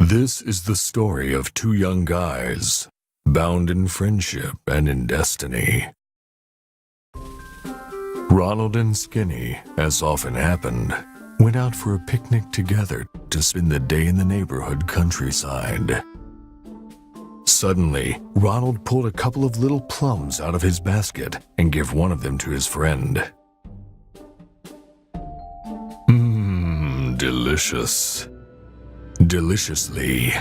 This is the story of two young guys, bound in friendship and in destiny. Ronald and Skinny, as often happened, went out for a picnic together to spend the day in the neighborhood countryside. Suddenly, Ronald pulled a couple of little plums out of his basket and gave one of them to his friend. Delicious. Deliciously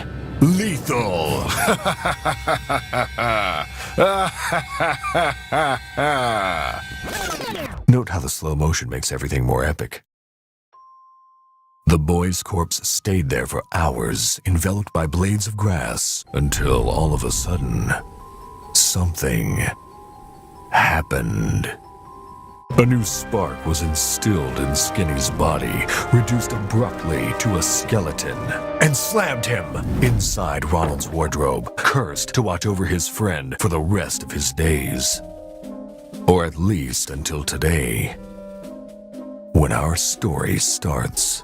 lethal. Note how the slow motion makes everything more epic. The boy's corpse stayed there for hours, enveloped by blades of grass, until all of a sudden, something happened. A new spark was instilled in Skinny's body, reduced abruptly to a skeleton, and slammed him inside Ronald's wardrobe, cursed to watch over his friend for the rest of his days. Or at least until today, when our story starts.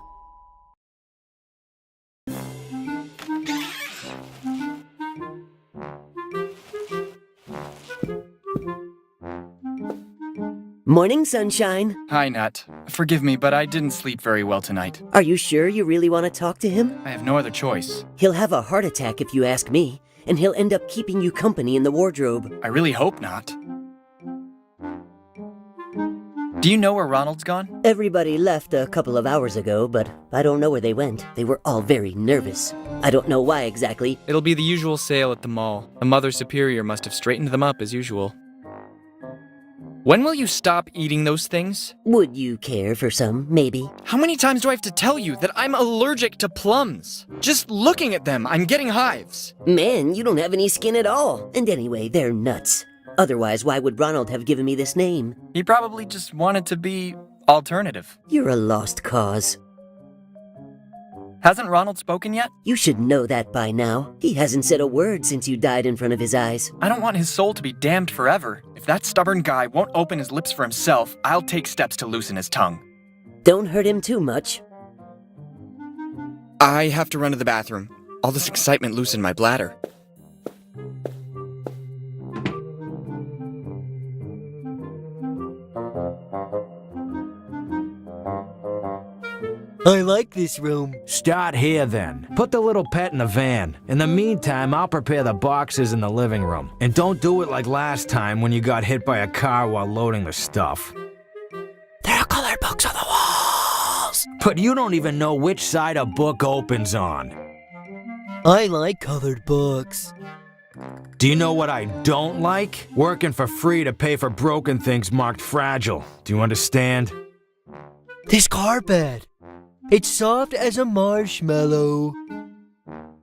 Morning, sunshine. Hi, Nat. Forgive me, but I didn't sleep very well tonight. Are you sure you really want to talk to him? I have no other choice. He'll have a heart attack if you ask me, and he'll end up keeping you company in the wardrobe. I really hope not. Do you know where Ronald's gone? Everybody left a couple of hours ago, but I don't know where they went. They were all very nervous. I don't know why exactly. It'll be the usual sale at the mall. The Mother Superior must have straightened them up as usual. When will you stop eating those things? Would you care for some, maybe? How many times do I have to tell you that I'm allergic to plums? Just looking at them, I'm getting hives. Man, you don't have any skin at all. And anyway, they're nuts. Otherwise, why would Ronald have given me this name? He probably just wanted to be alternative. You're a lost cause. Hasn't Ronald spoken yet? You should know that by now. He hasn't said a word since you died in front of his eyes. I don't want his soul to be damned forever. If that stubborn guy won't open his lips for himself, I'll take steps to loosen his tongue. Don't hurt him too much. I have to run to the bathroom. All this excitement loosened my bladder. I like this room. Start here then. Put the little pet in the van. In the meantime, I'll prepare the boxes in the living room. And don't do it like last time when you got hit by a car while loading the stuff. There are colored books on the walls. But you don't even know which side a book opens on. I like colored books. Do you know what I don't like? Working for free to pay for broken things marked fragile. Do you understand? This carpet. It's soft as a marshmallow.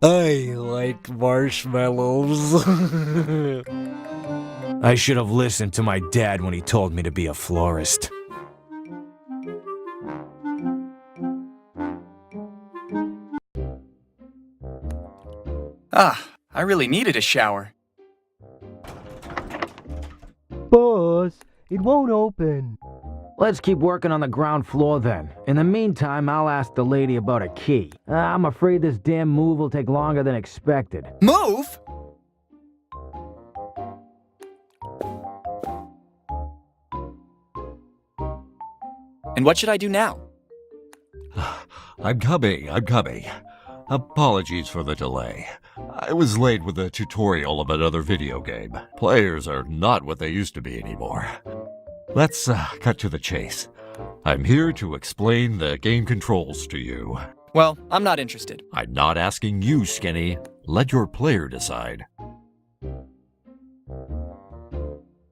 I like marshmallows. I should have listened to my dad when he told me to be a florist. Ah, I really needed a shower. Boss, it won't open. Let's keep working on the ground floor then. In the meantime, I'll ask the lady about a key. I'm afraid this damn move will take longer than expected. Move? And what should I do now? I'm coming. Apologies for the delay. I was late with a tutorial of another video game. Players are not what they used to be anymore. Let's cut to the chase. I'm here to explain the game controls to you. Well, I'm not interested. I'm not asking you, Skinny. Let your player decide.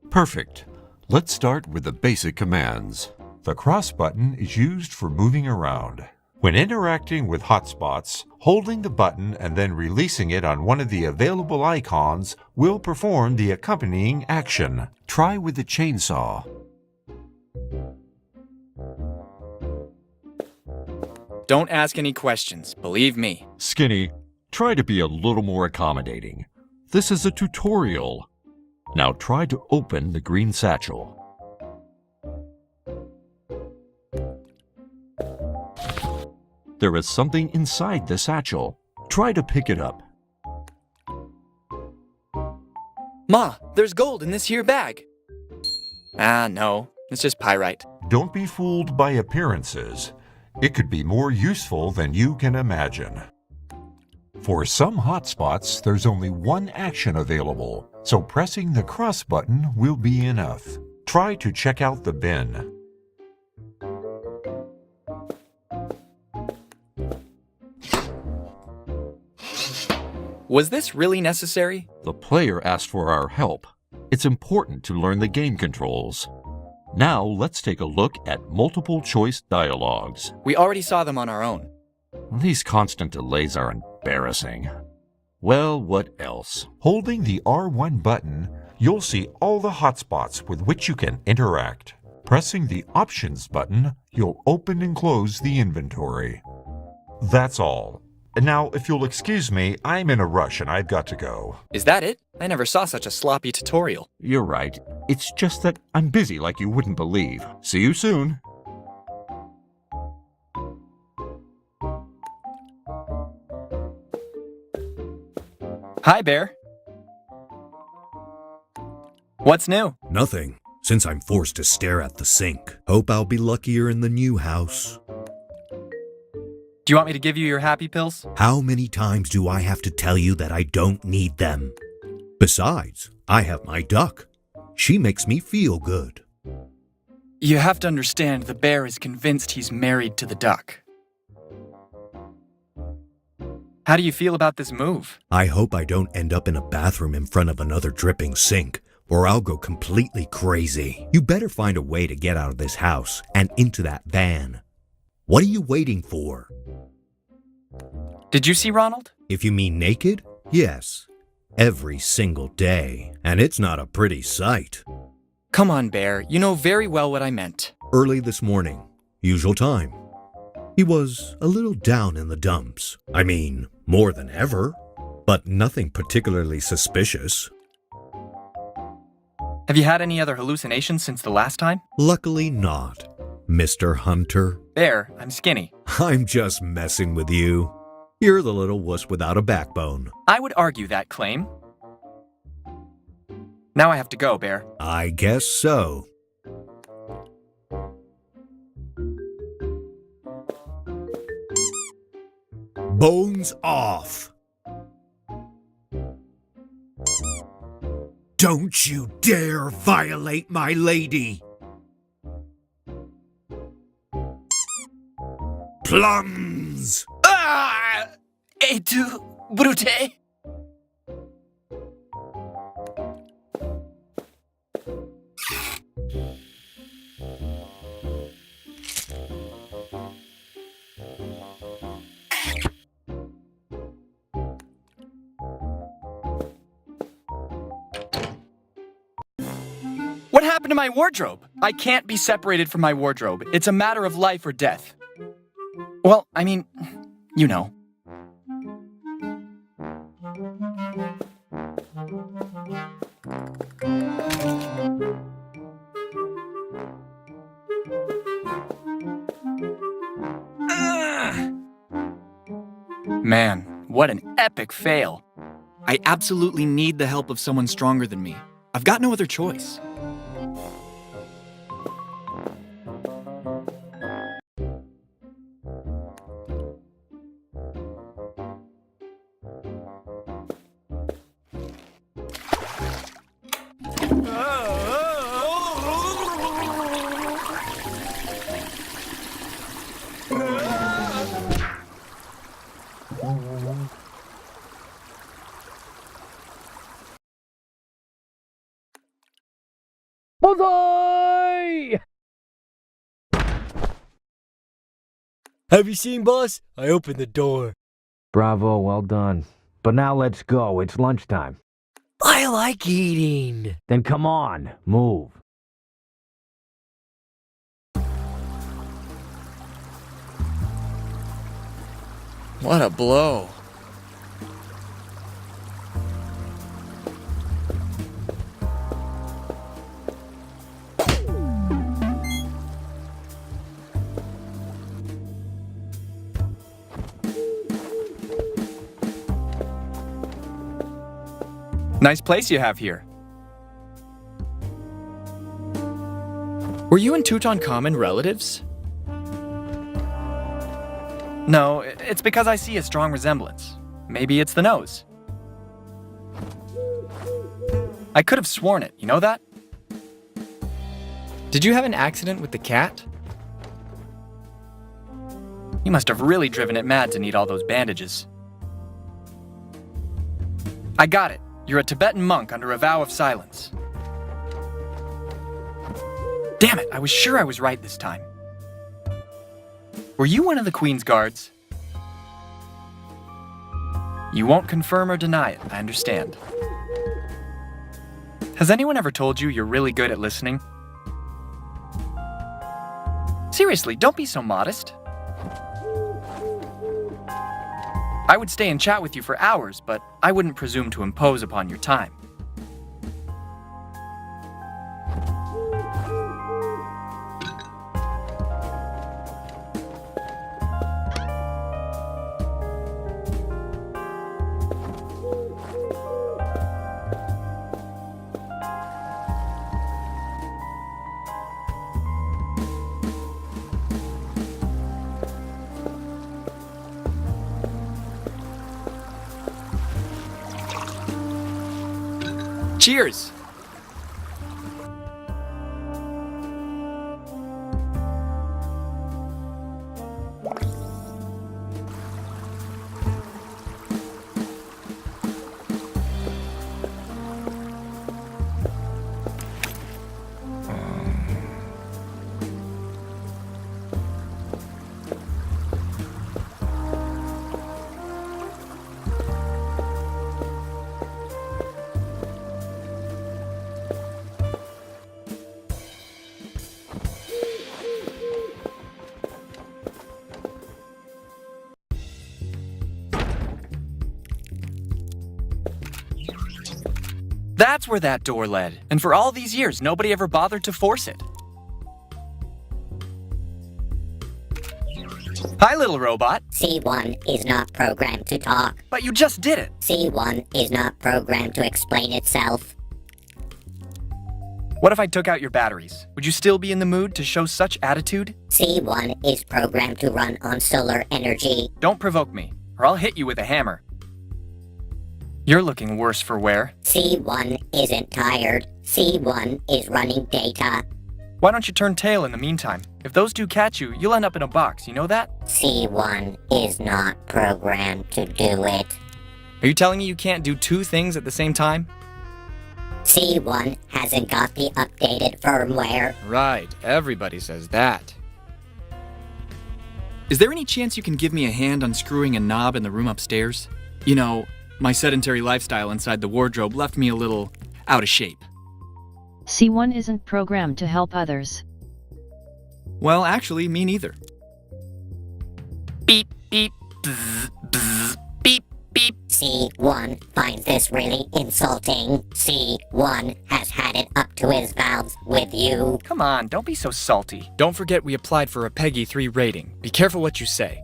Perfect. Let's start with the basic commands. The cross button is used for moving around. When interacting with hotspots, holding the button and then releasing it on one of the available icons will perform the accompanying action. Try with the chainsaw. Don't ask any questions, believe me. Skinny, try to be a little more accommodating. This is a tutorial. Now try to open the green satchel. There is something inside the satchel. Try to pick it up. Ma, there's gold in this here bag. Ah, no. It's just pyrite. Don't be fooled by appearances. It could be more useful than you can imagine. For some hotspots, there's only one action available, so pressing the cross button will be enough. Try to check out the bin. Was this really necessary? The player asked for our help. It's important to learn the game controls. Now let's take a look at multiple choice dialogues. We already saw them on our own. These constant delays are embarrassing. Well, what else? Holding the R1 button, you'll see all the hotspots with which you can interact. Pressing the Options button, you'll open and close the inventory. That's all. Now, if you'll excuse me, I'm in a rush and I've got to go. Is that it? I never saw such a sloppy tutorial. You're right. It's just that I'm busy like you wouldn't believe. See you soon. Hi, Bear. What's new? Nothing, since I'm forced to stare at the sink. Hope I'll be luckier in the new house. Do you want me to give you your happy pills? How many times do I have to tell you that I don't need them? Besides, I have my duck. She makes me feel good. You have to understand the bear is convinced he's married to the duck. How do you feel about this move? I hope I don't end up in a bathroom in front of another dripping sink, or I'll go completely crazy. You better find a way to get out of this house and into that van. What are you waiting for? Did you see Ronald? If you mean naked, yes. Every single day. And it's not a pretty sight. Come on, Bear. You know very well what I meant. Early this morning. Usual time. He was a little down in the dumps. I mean, more than ever. But nothing particularly suspicious. Have you had any other hallucinations since the last time? Luckily not, Mr. Hunter. Bear, I'm skinny. I'm just messing with you. You're the little wuss without a backbone. I would argue that claim. Now I have to go, Bear. I guess so. Bones off. Don't you dare violate my lady. Plums. Ah! Et tu, Brute? What happened to my wardrobe? I can't be separated from my wardrobe. It's a matter of life or death. Well, I mean, you know. Man, what an epic fail. I absolutely need the help of someone stronger than me. I've got no other choice. Bullseye! Have you seen, boss? I opened the door. Bravo, well done. But now let's go, it's lunchtime. I like eating. Then come on, move. What a blow. Nice place you have here. Were you and Tutankhamun relatives? No, it's because I see a strong resemblance. Maybe it's the nose. I could have sworn it, you know that? Did you have an accident with the cat? You must have really driven it mad to need all those bandages. I got it. You're a Tibetan monk under a vow of silence. Damn it, I was sure I was right this time. Were you one of the Queen's guards? You won't confirm or deny it, I understand. Has anyone ever told you you're really good at listening? Seriously, don't be so modest. I would stay and chat with you for hours, but I wouldn't presume to impose upon your time. Cheers! That's where that door led, and for all these years, nobody ever bothered to force it. Hi, little robot. C1 is not programmed to talk. But you just did it. C1 is not programmed to explain itself. What if I took out your batteries? Would you still be in the mood to show such attitude? C1 is programmed to run on solar energy. Don't provoke me, or I'll hit you with a hammer. You're looking worse for wear. C1 isn't tired. C1 is running data. Why don't you turn tail in the meantime? If those two catch you, you'll end up in a box, you know that? C1 is not programmed to do it. Are you telling me you can't do two things at the same time? C1 hasn't got the updated firmware. Right, everybody says that. Is there any chance you can give me a hand unscrewing a knob in the room upstairs? You know, my sedentary lifestyle inside the wardrobe left me a little out of shape. C1 isn't programmed to help others. Well, actually, me neither. Beep, beep, bzz, bzz, beep, beep. C1 finds this really insulting. C1 has had it up to his valves with you. Come on, don't be so salty. Don't forget we applied for a PEGI 3 rating. Be careful what you say.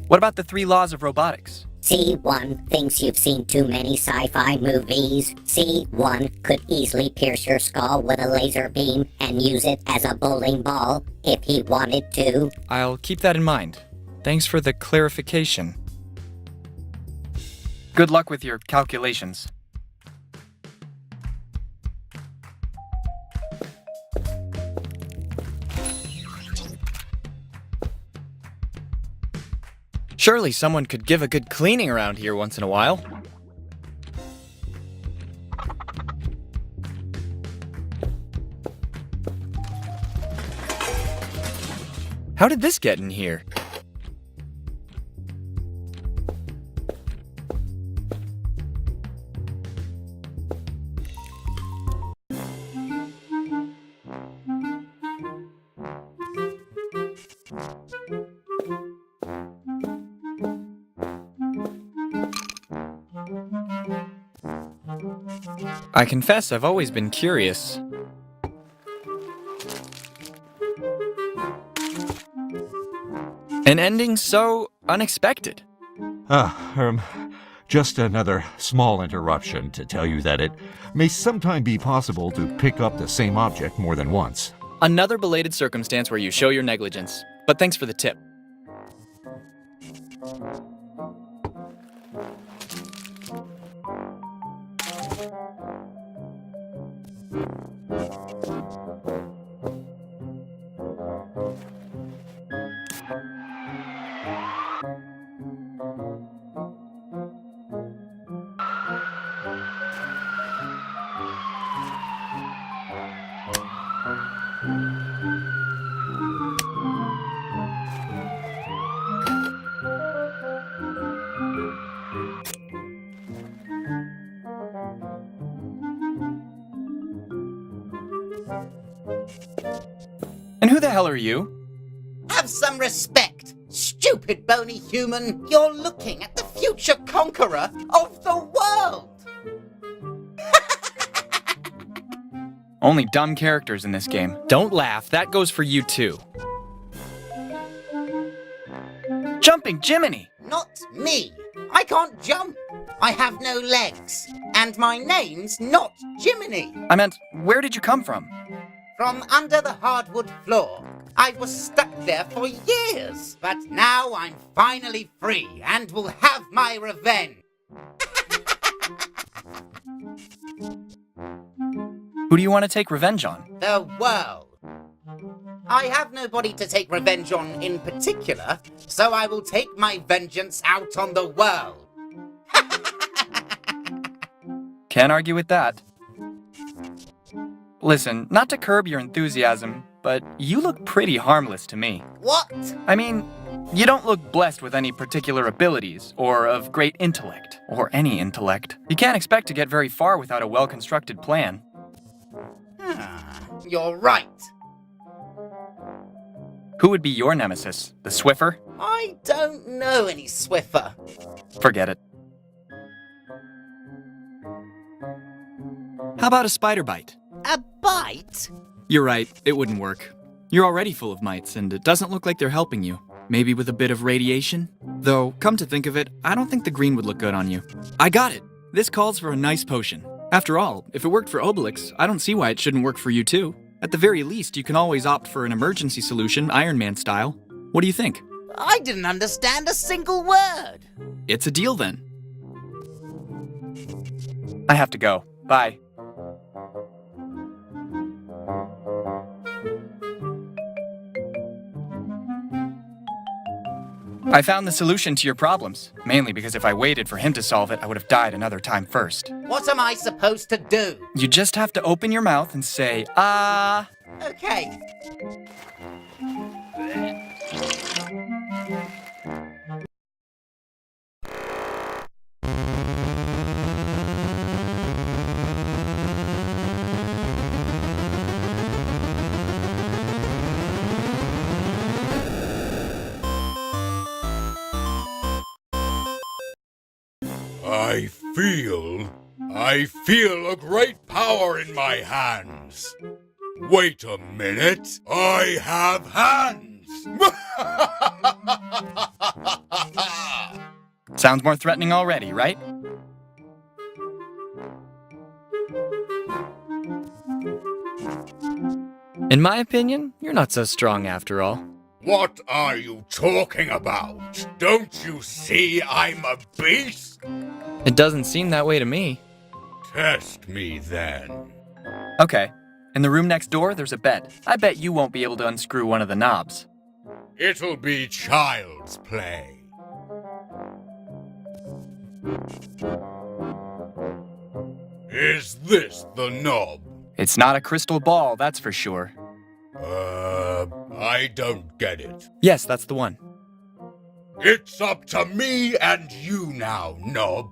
What about the 3 laws of robotics? C1 thinks you've seen too many sci-fi movies. C1 could easily pierce your skull with a laser beam and use it as a bowling ball if he wanted to. I'll keep that in mind. Thanks for the clarification. Good luck with your calculations. Surely someone could give a good cleaning around here once in a while. How did this get in here? I confess I've always been curious. An ending so unexpected. Just another small interruption to tell you that it may sometime be possible to pick up the same object more than once. Another belated circumstance where you show your negligence. But thanks for the tip. And who the hell are you? Have some respect, stupid bony human. You're looking at the future conqueror of the world. Only dumb characters in this game. Don't laugh, that goes for you too. Jumping Jiminy! Not me. I can't jump. I have no legs. And my name's not Jiminy. I meant, where did you come from? From under the hardwood floor. I was stuck there for years. But now I'm finally free and will have my revenge. Who do you want to take revenge on? The world. I have nobody to take revenge on in particular, so I will take my vengeance out on the world. Can't argue with that. Listen, not to curb your enthusiasm, but you look pretty harmless to me. What? I mean, you don't look blessed with any particular abilities, or of great intellect, or any intellect. You can't expect to get very far without a well-constructed plan. You're right. Who would be your nemesis? The Swiffer? I don't know any Swiffer. Forget it. How about a spider bite? A bite? You're right, it wouldn't work. You're already full of mites, and it doesn't look like they're helping you. Maybe with a bit of radiation? Though, come to think of it, I don't think the green would look good on you. I got it! This calls for a nice potion. After all, if it worked for Obelix, I don't see why it shouldn't work for you too. At the very least, you can always opt for an emergency solution, Iron Man style. What do you think? I didn't understand a single word. It's a deal then. I have to go. Bye. I found the solution to your problems, mainly because if I waited for him to solve it, I would have died another time first. What am I supposed to do? You just have to open your mouth and say, ah. Okay. I feel a great power in my hands. Wait a minute, I have hands! Sounds more threatening already, right? In my opinion, you're not so strong after all. What are you talking about? Don't you see I'm a beast? It doesn't seem that way to me. Test me then. Okay. In the room next door, there's a bed. I bet you won't be able to unscrew one of the knobs. It'll be child's play. Is this the knob? It's not a crystal ball, that's for sure. I don't get it. Yes, that's the one. It's up to me and you now, knob.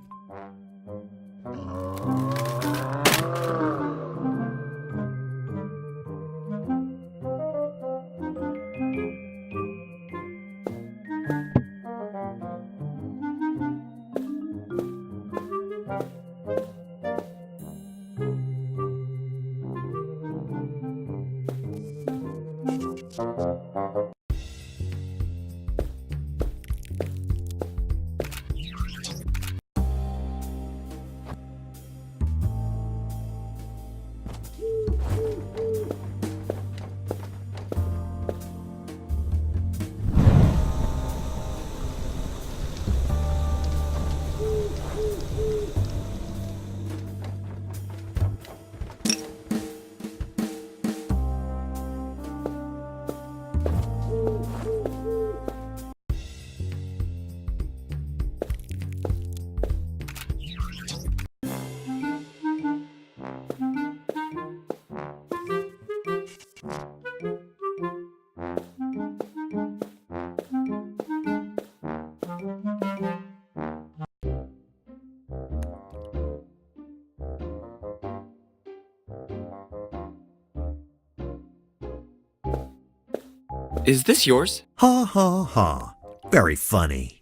Is this yours? Ha ha ha. Very funny.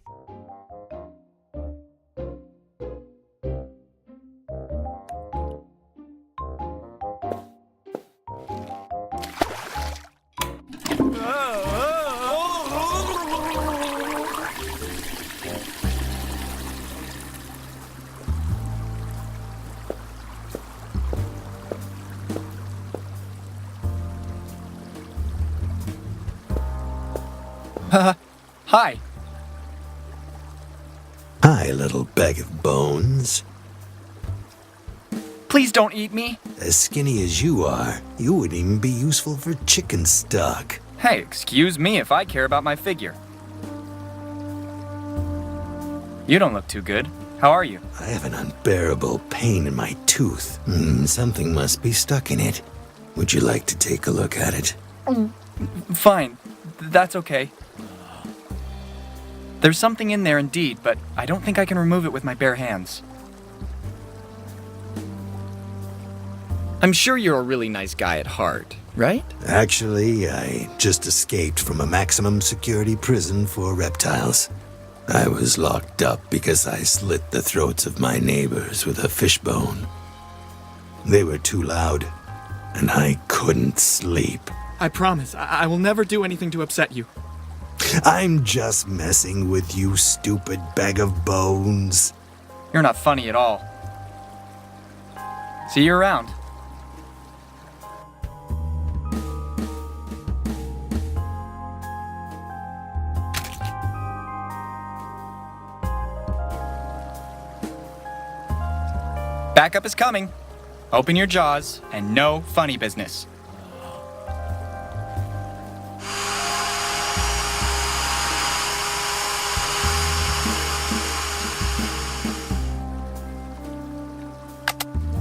Hi. Hi, little bag of bones. Please don't eat me. As skinny as you are, you wouldn't even be useful for chicken stock. Hey, excuse me if I care about my figure. You don't look too good. How are you? I have an unbearable pain in my tooth. Something must be stuck in it. Would you like to take a look at it? Fine. That's okay. There's something in there indeed, but I don't think I can remove it with my bare hands. I'm sure you're a really nice guy at heart, right? Actually, I just escaped from a maximum security prison for reptiles. I was locked up because I slit the throats of my neighbors with a fishbone. They were too loud, and I couldn't sleep. I promise, I will never do anything to upset you. I'm just messing with you, stupid bag of bones. You're not funny at all. See you around. Backup is coming. Open your jaws and no funny business.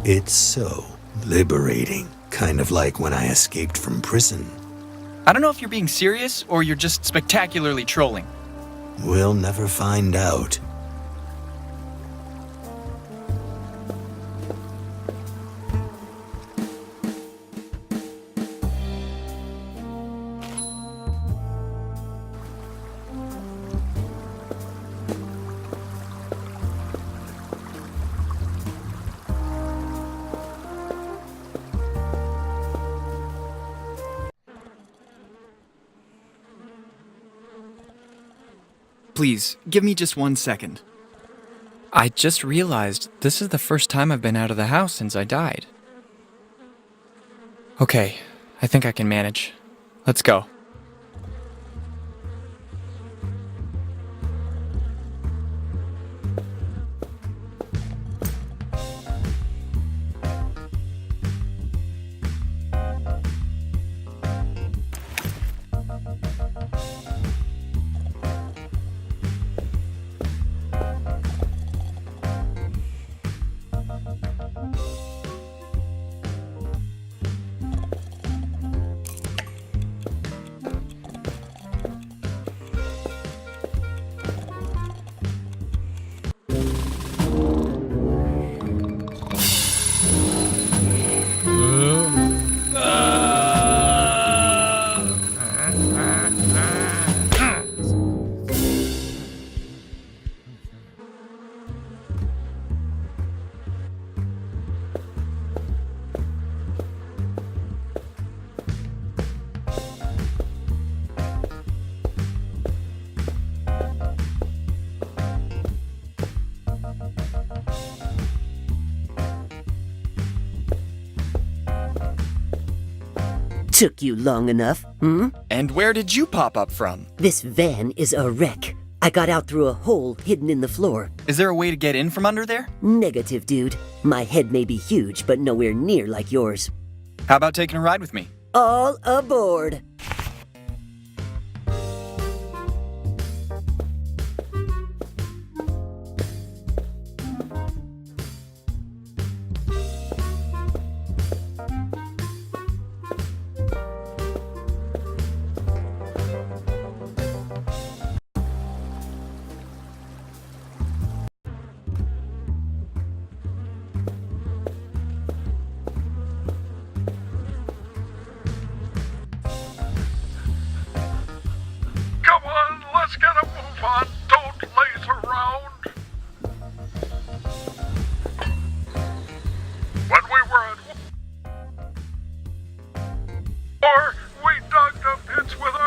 It's so liberating, kind of like when I escaped from prison. I don't know if you're being serious or you're just spectacularly trolling. We'll never find out. Please, give me just 1 second. I just realized this is the first time I've been out of the house since I died. Okay, I think I can manage. Let's go. Took you long enough, hmm? And where did you pop up from? This van is a wreck. I got out through a hole hidden in the floor. Is there a way to get in from under there? Negative, dude. My head may be huge, but nowhere near like yours. How about taking a ride with me? All aboard!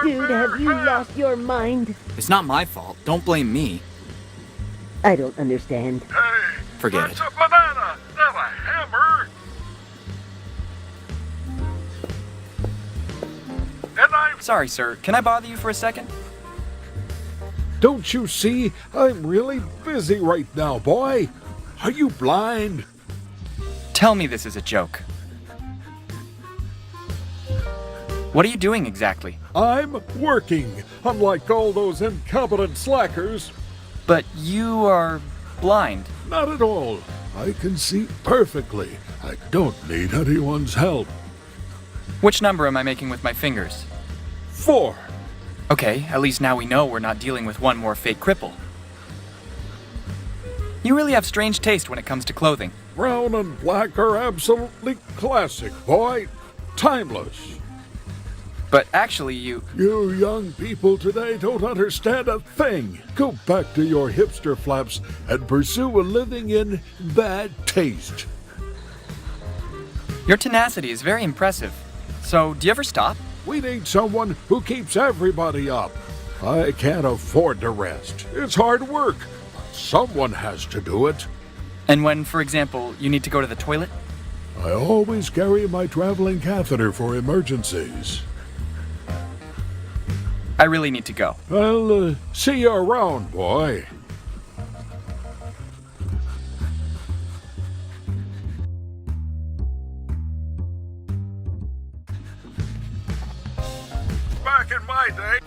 Dude, have you lost your mind? It's not my fault. Don't blame me. I don't understand. Forget it. a banana, not a hammer. And I'm... Sorry, sir. Can I bother you for a second? Don't you see? I'm really busy right now, boy. Are you blind? Tell me this is a joke. What are you doing exactly? I'm working, unlike all those incompetent slackers. But you are blind. Not at all. I can see perfectly. I don't need anyone's help. Which number am I making with my fingers? 4. Okay, at least now we know we're not dealing with one more fake cripple. You really have strange taste when it comes to clothing. Brown and black are absolutely classic, boy. Timeless. But actually, you You young people today don't understand a thing. Go back to your hipster flaps and pursue a living in bad taste. Your tenacity is very impressive. So, do you ever stop? We need someone who keeps everybody up. I can't afford to rest. It's hard work. Someone has to do it. And when, for example, you need to go to the toilet? I always carry my traveling catheter for emergencies. I really need to go. I'll see you around, boy. Back in my day...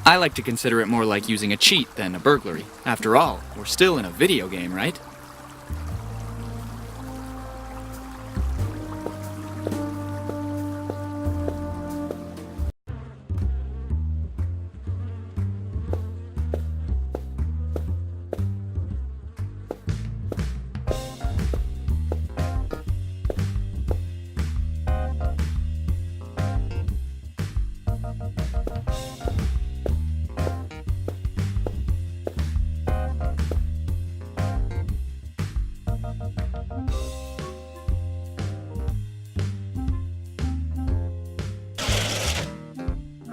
I like to consider it more like using a cheat than a burglary. After all, we're still in a video game, right?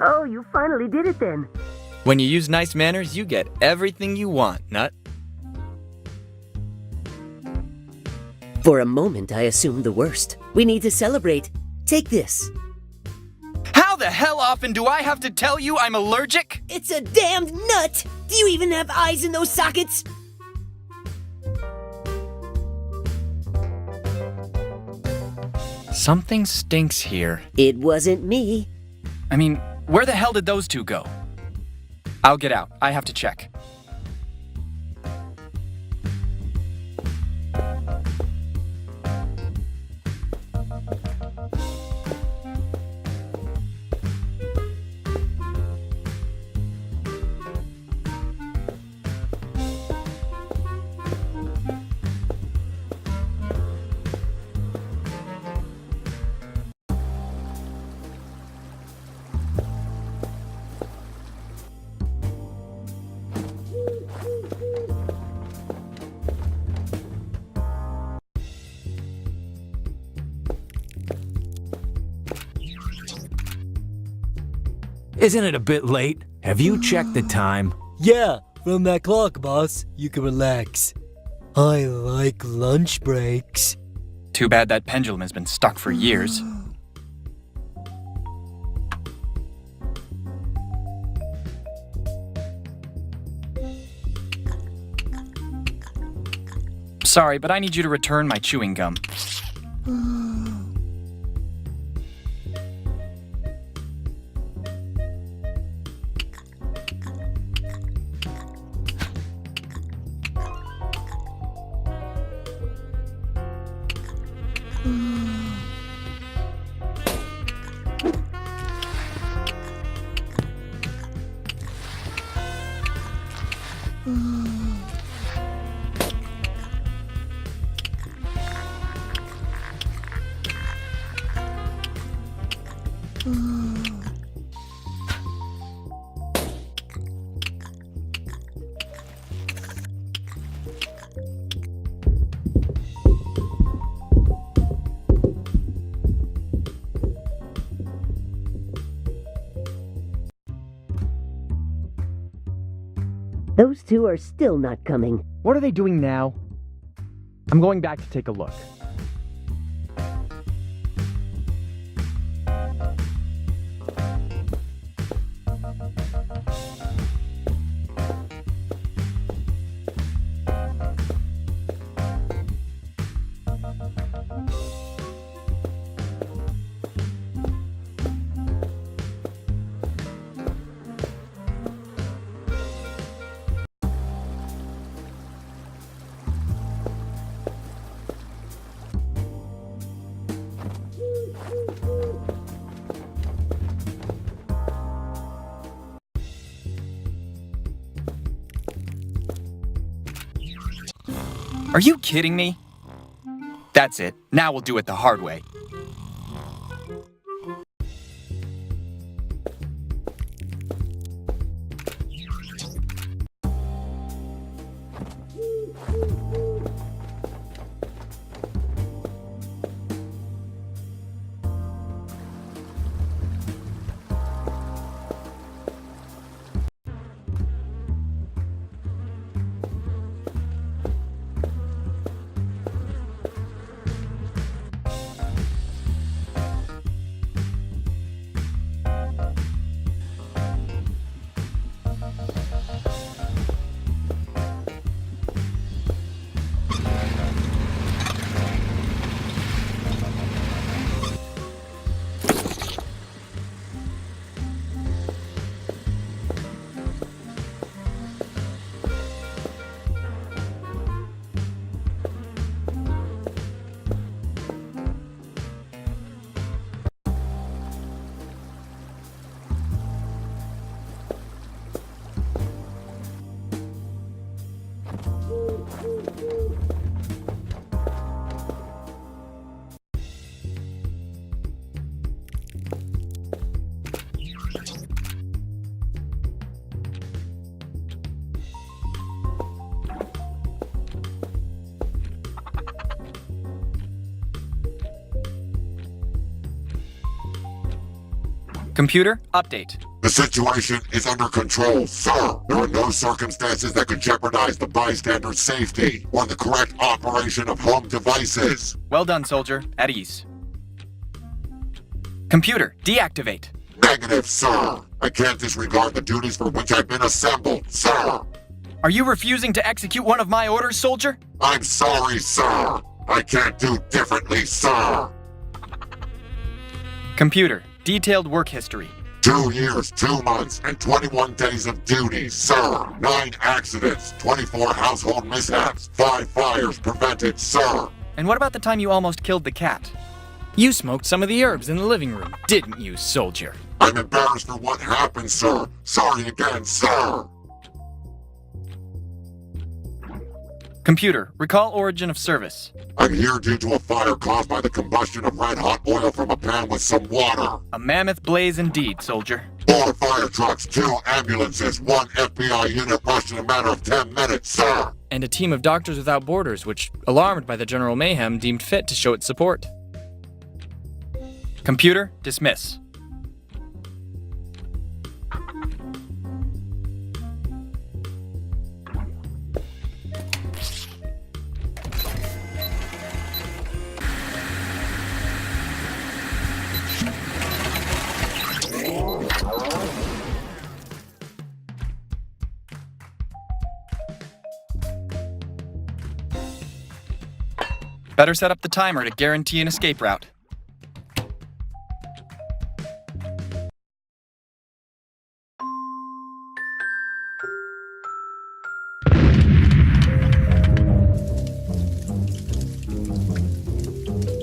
Oh, you finally did it then. When you use nice manners, you get everything you want, Nut. For a moment, I assumed the worst. We need to celebrate. Take this. How the hell often do I have to tell you I'm allergic? It's a damned nut! Do you even have eyes in those sockets? Something stinks here. It wasn't me. I mean, where the hell did those two go? I'll get out. I have to check. Isn't it a bit late? Have you checked the time? Yeah, from that clock, boss, you can relax. I like lunch breaks. Too bad that pendulum has been stuck for years. Sorry, but I need you to return my chewing gum. Those two are still not coming. What are they doing now? I'm going back to take a look. Are you kidding me? That's it. Now we'll do it the hard way. Computer, update. The situation is under control, sir. There are no circumstances that could jeopardize the bystander's safety or the correct operation of home devices. Well done, soldier. At ease. Computer, deactivate. Negative, sir. I can't disregard the duties for which I've been assembled, sir. Are you refusing to execute one of my orders, soldier? I'm sorry, sir. I can't do differently, sir. Computer, detailed work history. 2 years, 2 months, and 21 days of duty, sir. 9 accidents, 24 household mishaps, 5 fires prevented, sir. And what about the time you almost killed the cat? You smoked some of the herbs in the living room, didn't you, soldier? I'm embarrassed for what happened, sir. Sorry again, sir. Computer, recall origin of service. I'm here due to a fire caused by the combustion of red-hot oil from a pan with some water. A mammoth blaze indeed, soldier. 4 fire trucks, 2 ambulances, 1 FBI unit rushed in a matter of 10 minutes, sir. And a team of Doctors Without Borders, which, alarmed by the general mayhem, deemed fit to show its support. Computer, dismiss. Better set up the timer to guarantee an escape route.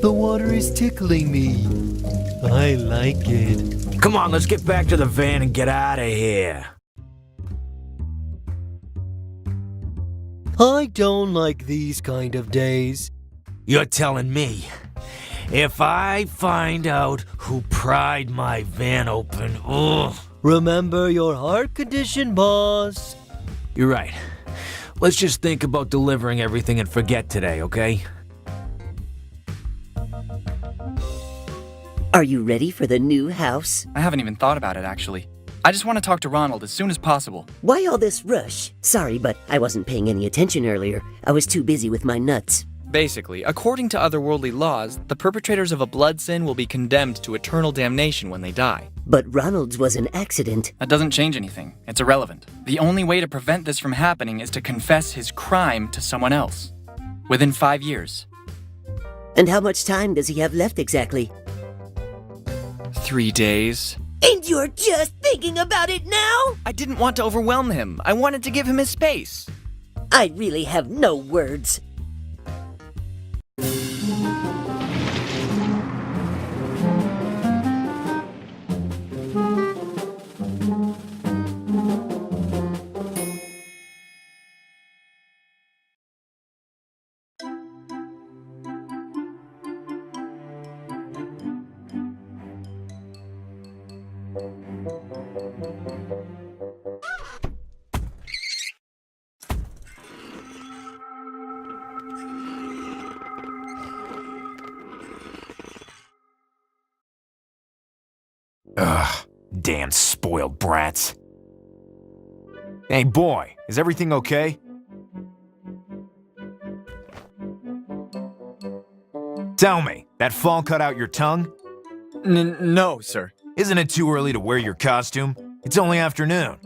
The water is tickling me. I like it. Come on, let's get back to the van and get out of here. I don't like these kind of days. You're telling me. If I find out who pried my van open, ugh. Remember your heart condition, boss. You're right. Let's just think about delivering everything and forget today, okay? Are you ready for the new house? I haven't even thought about it, actually. I just want to talk to Ronald as soon as possible. Why all this rush? Sorry, but I wasn't paying any attention earlier. I was too busy with my nuts. Basically, according to otherworldly laws, the perpetrators of a blood sin will be condemned to eternal damnation when they die. But Ronald's was an accident. That doesn't change anything. It's irrelevant. The only way to prevent this from happening is to confess his crime to someone else. Within 5 years. And how much time does he have left exactly? 3 days. And you're just thinking about it now? I didn't want to overwhelm him. I wanted to give him his space. I really have no words. Ugh, damn spoiled brats. Hey boy, is everything okay? Tell me, that fall cut out your tongue? No, sir. Isn't it too early to wear your costume? It's only afternoon.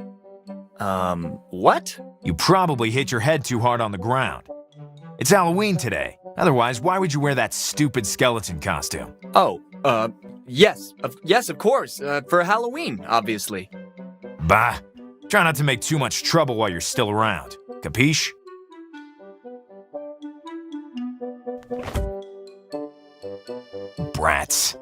What? You probably hit your head too hard on the ground. It's Halloween today. Otherwise, why would you wear that stupid skeleton costume? Oh, yes, of course, for Halloween, obviously. Bah, try not to make too much trouble while you're still around. Capiche? Brats.